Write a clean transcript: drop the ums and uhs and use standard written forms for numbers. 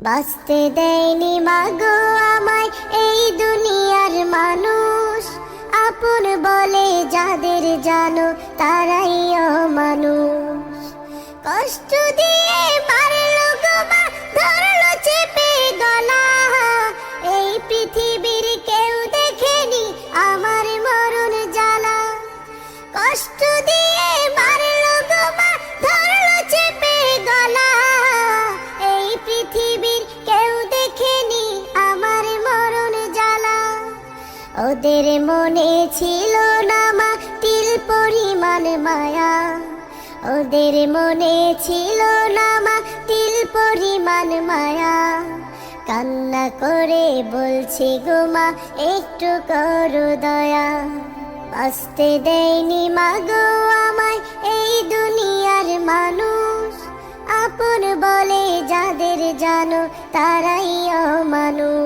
বাঁচতে দেয়নি মাগো আমায় এই দুনিয়ার মানুষ, আপন বলে যাদের জানো তারাই অমানুষ। কষ্ট দিয়ে মারলো গো মা, ধরলো চেপে গলা, এই পৃথিবীর কেউ দেখেনি আমার মরণ জ্বালা। কষ্ট দিয়ে মারলো গো মা, ধরলো চেপে গলা, এই পৃথিবীর কেউ দেখেনি আমার মরণ জ্বালা। ওদের মনে ছিল না মা তিল পরিমাণ মায়া, ওদের মনে ছিল না মা তিল পরিমাণ মায়া। কান্না করে বলছি গো মা একটু করো দয়া, বাঁচতে দেয়নি মাগো আমায় এই দুনিয়ার মানুষ, আপন বলে যাদের জানো তারাই অমানুষ।